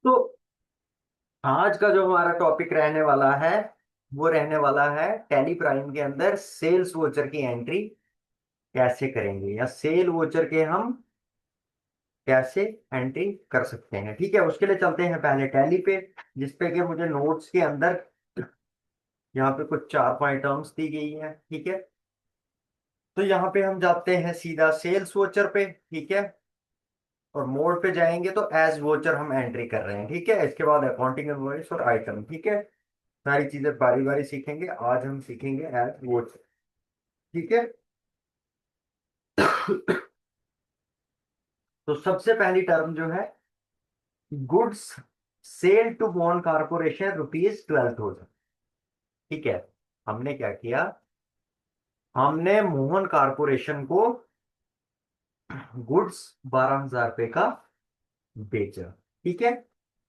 तो आज का जो हमारा टॉपिक रहने वाला है वो रहने वाला है टैली प्राइम के अंदर सेल्स वोचर की एंट्री कैसे करेंगे, या सेल वोचर के हम कैसे एंट्री कर सकते हैं। ठीक है, उसके लिए चलते हैं पहले टैली पे, जिसपे कि मुझे नोट्स के अंदर यहाँ पे कुछ 4-5 टर्म्स दी गई है। ठीक है, तो यहाँ पे हम जाते हैं सीधा सेल्स वोचर पे। ठीक है, और मोड पे जाएंगे तो एज वोचर हम एंट्री कर रहे हैं। ठीक है, इसके बाद अकाउंटिंग इनवॉइस और आइटम। ठीक है, सारी चीजें बारी बारी सीखेंगे। आज हम सीखेंगे एज वोचर। ठीक है। तो सबसे पहली टर्म जो है, goods sale to Bon corporation ₹12,000। ठीक है, हमने क्या किया, हमने मोहन कारपोरेशन को गुड्स 12,000 रुपए का बेचा। ठीक है,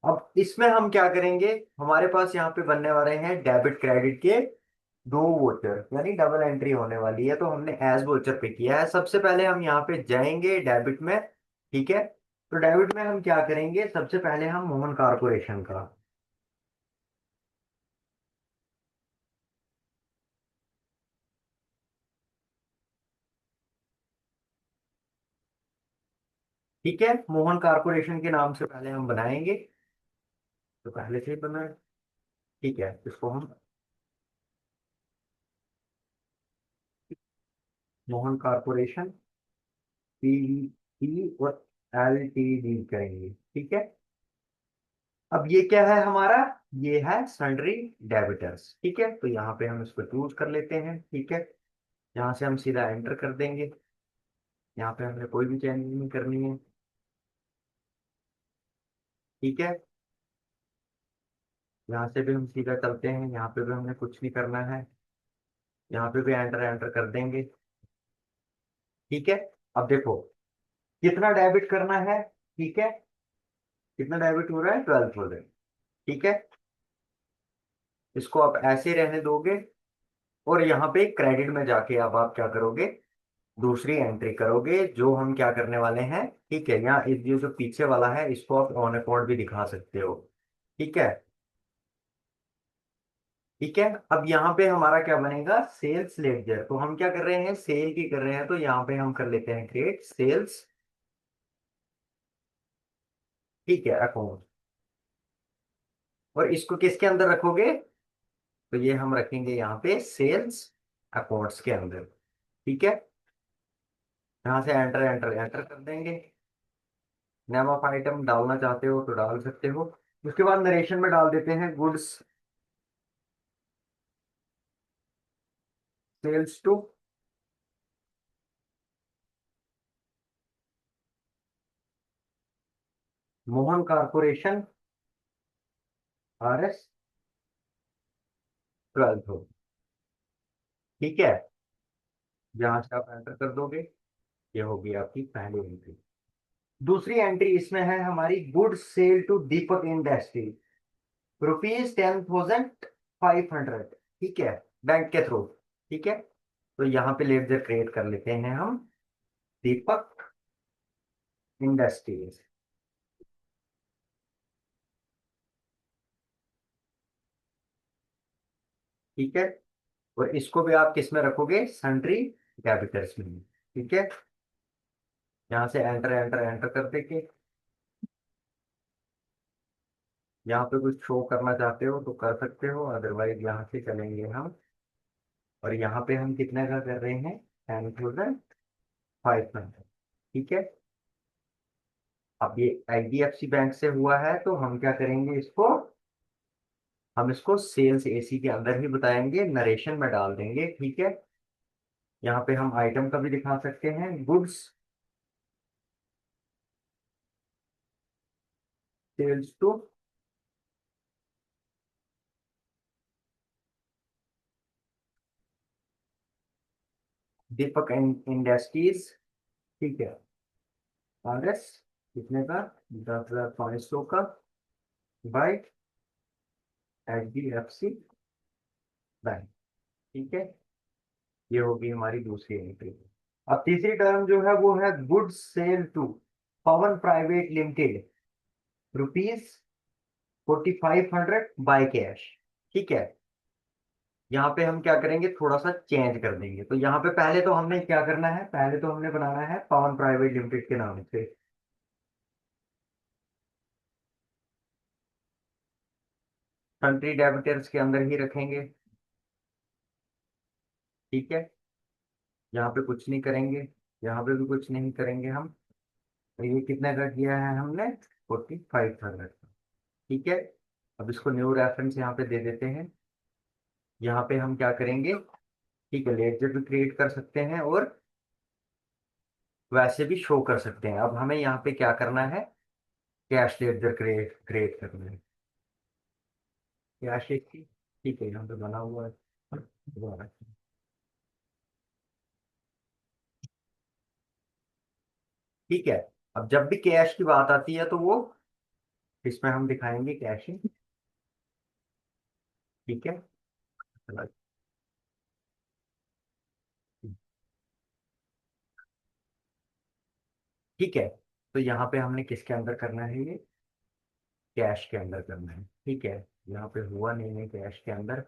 अब इसमें हम क्या करेंगे, हमारे पास यहाँ पे बनने वाले हैं डेबिट क्रेडिट के दो वोचर, यानी डबल एंट्री होने वाली है। तो हमने एज वोचर पे किया है। सबसे पहले हम यहाँ पे जाएंगे डेबिट में। ठीक है, तो डेबिट में हम क्या करेंगे, सबसे पहले हम मोहन कारपोरेशन का। ठीक है, मोहन कारपोरेशन के नाम से पहले हम बनाएंगे, तो पहले से ही बनाए। ठीक है, इसको हम मोहन कारपोरेशन पी और LTD करेंगे। ठीक है, अब ये क्या है हमारा, ये है सन्ड्री डेबिटर्स। ठीक है, तो यहाँ पे हम इसको चूज कर लेते हैं। ठीक है, यहाँ से हम सीधा एंटर कर देंगे। यहाँ पे हमने कोई भी चेंज नहीं करनी है। ठीक है, यहाँ से भी हम सीधा चलते हैं, यहाँ पे भी हमने कुछ नहीं करना है। यहाँ पे भी एंटर एंटर कर देंगे। ठीक है, अब देखो कितना डेबिट करना है। ठीक है, कितना डेबिट हो रहा है, 12,000। ठीक है, इसको आप ऐसे ही रहने दोगे, और यहाँ पे क्रेडिट में जाके अब आप क्या करोगे, दूसरी एंट्री करोगे जो हम क्या करने वाले हैं। ठीक है, यहाँ इस जो पीछे वाला है इसको आप ऑन अकाउंट भी दिखा सकते हो। ठीक है। ठीक है, अब यहाँ पे हमारा क्या बनेगा, सेल्स लेडजर। तो हम क्या कर रहे हैं, सेल की कर रहे हैं, तो यहाँ पे हम कर लेते हैं क्रिएट सेल्स। ठीक है, अकाउंट। और इसको किसके अंदर रखोगे, तो ये हम रखेंगे यहाँ पे सेल्स अकाउंट्स के अंदर। ठीक है, यहाँ से एंटर एंटर एंटर कर देंगे। नेम ऑफ आइटम डालना चाहते हो तो डाल सकते हो। उसके बाद नरेशन में डाल देते हैं goods sales to Mohan corporation RS 12 हो। ठीक है, यहाँ से आप एंटर कर दोगे। ये होगी आपकी पहली एंट्री। दूसरी एंट्री इसमें है हमारी, good sale to Deepak industry ₹10,500। ठीक है, बैंक के थ्रू। ठीक है, तो यहाँ पे लेडजर क्रिएट कर लेते हैं हम, दीपक इंडस्ट्रीज। ठीक है, और इसको भी आप किस में रखोगे, सन्ड्री डेबिटर्स में। ठीक है, यहाँ से एंटर एंटर एंटर कर देंगे। यहाँ पे कुछ शो करना चाहते हो तो कर सकते हो, अदरवाइज यहाँ से चलेंगे हम। और यहाँ पे हम कितने का कर रहे हैं, 10,500। ठीक है, अब ये IDFC बैंक से हुआ है, तो हम क्या करेंगे इसको, हम इसको सेल्स AC के अंदर ही बताएंगे, नरेशन में डाल देंगे। ठीक है, यहाँ पे हम आइटम का भी दिखा सकते हैं, goods sales to Deepak industries. ठीक है, RS कितने का, 10,500 का, बाय HDFC बैंक। ठीक है, ये होगी हमारी दूसरी एंट्री। अब तीसरी टर्म जो है वो है goods sale to Pawan private limited, rupees 4500 by cash. ठीक है। यहाँ पे हम क्या करेंगे, थोड़ा सा चेंज कर देंगे। तो यहाँ पे पहले तो हमने क्या करना है, पहले तो हमने बनाना है पवन प्राइवेट लिमिटेड के नाम से। कंट्री डेबिटर्स के अंदर ही रखेंगे। ठीक है। यहाँ पे कुछ नहीं करेंगे, यहाँ पे भी कुछ नहीं करेंगे हम। तो ये कितने का किया है हमने, 4500। ठीक है। अब इसको न्यू रेफरेंस यहाँ पे दे देते हैं। यहाँ पे हम क्या करेंगे, ठीक है, लेडजर भी क्रिएट कर सकते हैं और वैसे भी शो कर सकते हैं। अब हमें यहाँ पे क्या करना है, कैश लेडजर क्रिएट क्रिएट करना है। कैश एक की, ठीक है, यहाँ पे बना हुआ है दोबारा। ठीक है। अब जब भी कैश की बात आती है तो वो इसमें हम दिखाएंगे कैश ही। ठीक है। चलो, ठीक है। तो यहाँ पे हमने किसके अंदर करना है ये, कैश के अंदर करना है। ठीक है। यहाँ पे हुआ नहीं है कैश के अंदर।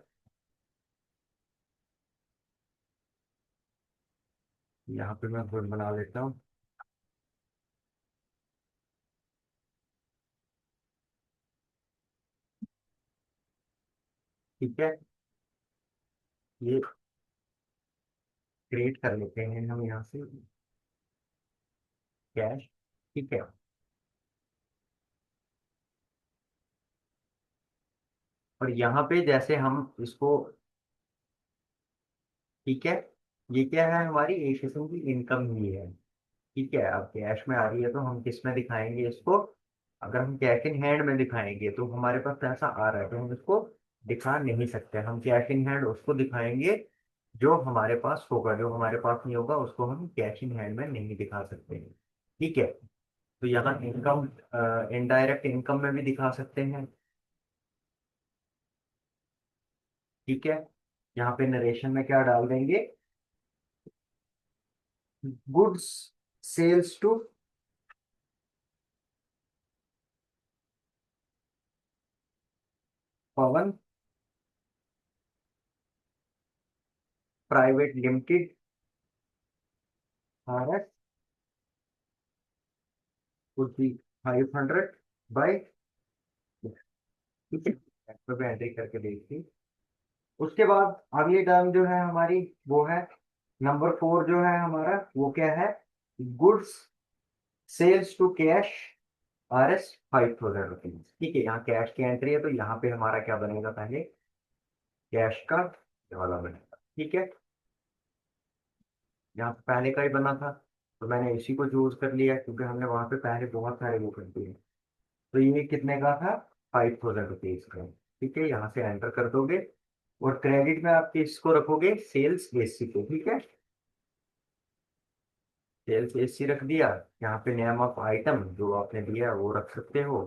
यहाँ पे मैं खुद बना लेता हूँ। ठीक है। ये क्रिएट कर लेते हैं हम यहाँ से कैश। ठीक है। और यहाँ पे जैसे हम इसको, ठीक है, ये क्या है, हमारी एक किस्म की इनकम ही है। ठीक है। अब कैश में आ रही है तो हम किस में दिखाएंगे इसको, अगर हम कैश इन हैंड में दिखाएंगे तो हमारे पास पैसा आ रहा है तो हम इसको दिखा नहीं सकते। हम कैश इन हैंड उसको दिखाएंगे जो हमारे पास होगा, जो हमारे पास नहीं होगा उसको हम कैश इन हैंड में नहीं दिखा सकते। ठीक है। तो यहाँ इनकम, इनडायरेक्ट इनकम में भी दिखा सकते हैं। ठीक है। यहाँ पे नरेशन में क्या डाल देंगे, goods sales to Pawan private limited Bharat 4500 by. ठीक है। तो मैं एंट्री करके देखती। उसके बाद अगली टर्म जो है हमारी वो है नंबर 4, जो है हमारा वो क्या है, goods sales to cash RS 5000 rupees. ठीक है। यहाँ कैश की एंट्री है तो यहाँ पे हमारा क्या बनेगा, पहले कैश का ये वाला बनेगा। ठीक है। यहाँ पे पहले का ही बना था तो मैंने इसी को चूज कर लिया क्योंकि हमने वहां पे पहले बहुत सारे वो कर दिए। तो ये कितने का था, 5000 रुपीज का। ठीक है। यहाँ से एंटर कर दोगे और क्रेडिट में आप किसको रखोगे, सेल्स एसी को। ठीक है। सेल्स एसी रख दिया। यहाँ पे नेम ऑफ आइटम जो आपने दिया वो रख सकते हो,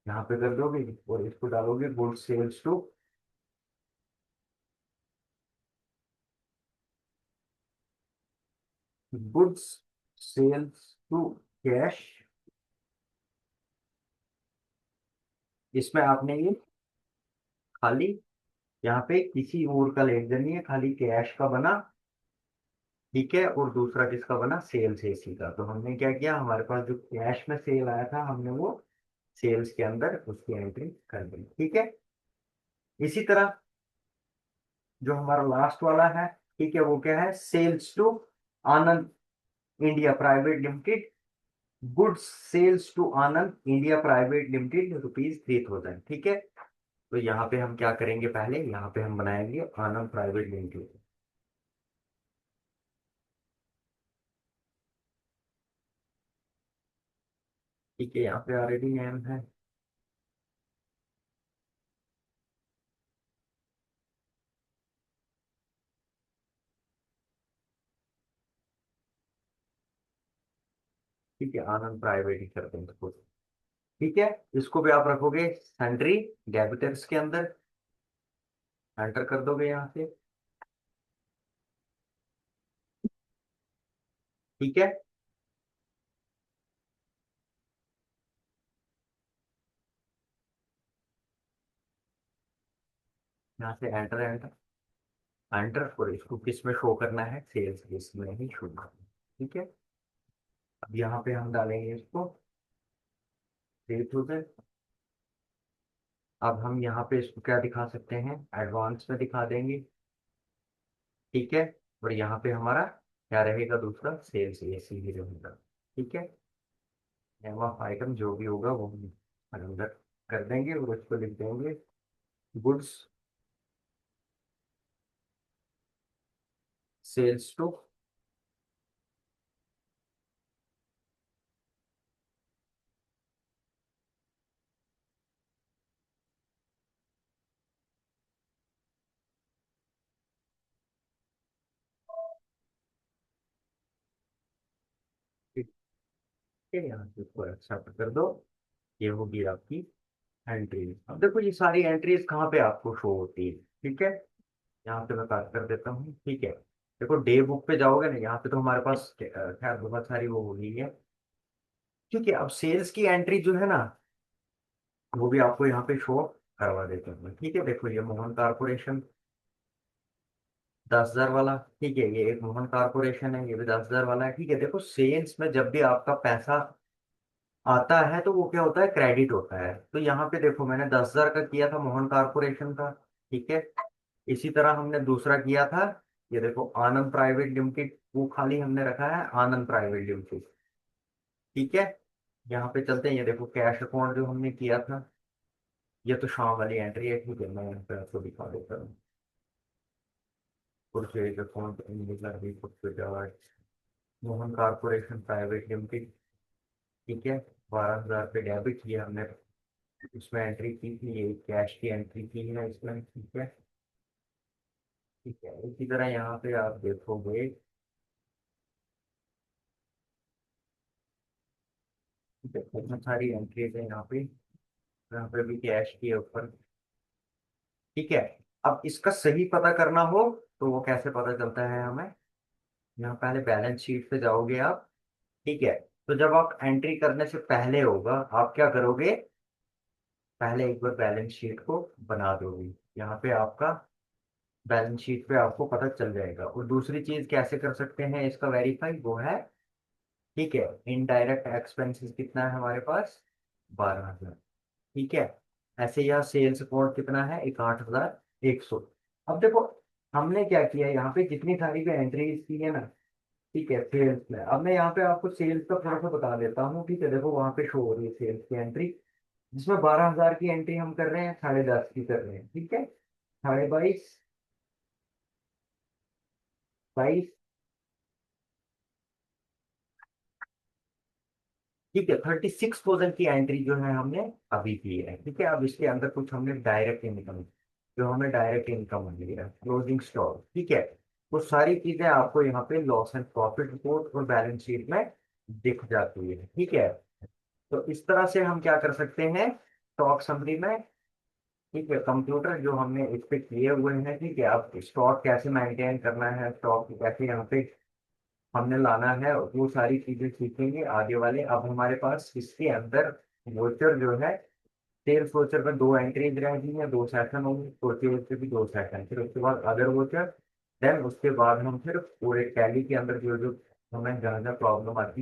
यहाँ पे कर दोगे और इसको डालोगे good sales to, goods sales to cash. इसमें आपने ये खाली, यहाँ पे किसी और का लेन नहीं है, खाली कैश का बना। ठीक है। और दूसरा किसका बना, सेल्स एसी का। तो हमने क्या किया, हमारे पास जो कैश में सेल आया था हमने वो सेल्स के अंदर उसकी एंट्री कर दी। ठीक है। इसी तरह जो हमारा लास्ट वाला है, ठीक है, वो क्या है, sales to Anand India private limited, goods sales to Anand India private limited ₹3000। ठीक है। तो यहाँ पे हम क्या करेंगे, पहले यहाँ पे हम बनाएंगे आनंद प्राइवेट लिमिटेड। ठीक है। यहाँ पे ऑलरेडी नेम है। ठीक है। आनंद प्राइवेट ही करते हैं इसको। ठीक है। इसको भी आप रखोगे सैंड्री डेबिटर्स के अंदर, एंटर कर दोगे यहाँ से। ठीक है। यहाँ से एंटर एंटर एंटर, और इसको किस में शो करना है, सेल्स लिस्ट में ही शो करना है। ठीक है, अब यहाँ पे हम डालेंगे इसको सेल्स हो जाए। अब हम यहाँ पे इसको क्या दिखा सकते हैं, एडवांस में दिखा देंगे। ठीक है, और यहाँ पे हमारा क्या रहेगा, दूसरा सेल्स एसी ही रहेगा। ठीक है, नेम ऑफ आइटम जो भी होगा वो हम अंदर कर देंगे, और उसको लिख देंगे गुड्स सेल्स टू। ठीक है, यहाँ से इसको एक्सेप्ट कर दो। ये होगी आपकी एंट्री। अब देखो ये सारी एंट्रीज कहाँ पे आपको शो होती है। ठीक है, यहाँ पे मैं बात कर देता हूँ। ठीक है, देखो डे बुक पे जाओगे ना, यहाँ पे तो हमारे पास खैर बहुत सारी वो होगी है। ठीक है, अब सेल्स की एंट्री जो है ना, वो भी आपको यहाँ पे शो करवा देते हैं। ठीक है, देखो ये मोहन कारपोरेशन 10,000 वाला। ठीक है, ये एक मोहन कारपोरेशन है, ये भी 10,000 वाला है। ठीक है, देखो सेल्स में जब भी आपका पैसा आता है तो वो क्या होता है, क्रेडिट होता है। तो यहाँ पे देखो मैंने 10,000 का किया था मोहन कारपोरेशन का। ठीक है, इसी तरह हमने दूसरा किया था, ये देखो आनंद प्राइवेट लिमिटेड, वो खाली हमने रखा है आनंद प्राइवेट लिमिटेड। ठीक है, यहाँ पे चलते हैं, ये देखो कैश अकाउंट जो हमने किया था, ये तो शाम वाली एंट्री है। ठीक है, मैं यहाँ पे आपको दिखा देता हूँ। Purchase account Mohan corporation private limited. ठीक है, 12,000 पे डेबिट किया हमने, इसमें एंट्री की थी, ये कैश की एंट्री की है इसमें। ठीक है, ठीक है, इसी तरह यहाँ पे आप देखोगे। ठीक है, बहुत सारी एंट्रीज है यहाँ पे भी कैश की है ऊपर। ठीक है, अब इसका सही पता करना हो तो वो कैसे पता चलता है हमें, यहाँ पहले बैलेंस शीट पे जाओगे आप। ठीक है, तो जब आप एंट्री करने से पहले होगा, आप क्या करोगे, पहले एक बार बैलेंस शीट को बना दोगे। यहाँ पे आपका बैलेंस शीट पे आपको पता चल जाएगा। और दूसरी चीज कैसे कर सकते हैं इसका वेरीफाई, वो है, ठीक है, इनडायरेक्ट एक्सपेंसेस कितना है हमारे पास, 12,000। ठीक है, ऐसे यह सेल्स कोड कितना है, 61,100। अब देखो हमने क्या किया है, यहाँ पे जितनी सारी भी एंट्रीज की है ना, ठीक है, सेल्स में, अब मैं यहाँ पे आपको सेल्स का थोड़ा सा बता देता हूँ। ठीक है, देखो वहां पे शो हो रही है सेल्स की एंट्री, जिसमें 12,000 की एंट्री हम कर रहे हैं, 10.5 की कर रहे हैं। ठीक है, 22,500, 22। ठीक है, 36,000 की एंट्री जो है हमने अभी की है। ठीक है, अब इसके अंदर कुछ हमने डायरेक्ट इनकम, जो हमें डायरेक्ट इनकम मिली है, क्लोजिंग स्टॉक। ठीक है, वो सारी चीजें आपको यहाँ पे लॉस एंड प्रॉफिट रिपोर्ट और बैलेंस शीट में दिख जाती है। ठीक है, तो इस तरह से हम क्या कर सकते हैं स्टॉक समरी में। ठीक है, कंप्यूटर जो हमने इस पे किए हुए हैं। ठीक है, अब स्टॉक कैसे मेंटेन करना है, स्टॉक कैसे यहाँ पे हमने लाना है, वो सारी चीजें सीखेंगे आगे वाले। अब हमारे पास इसके अंदर वोचर जो है, सेल्स वोचर में दो एंट्रीज रह गई हैं, दो सेशन होंगे, परचेज पे भी दो सेशन, फिर उसके बाद अदर वोचर। देन उसके बाद हम फिर पूरे टैली के अंदर जो जो हमें जहाँ जहाँ प्रॉब्लम आती है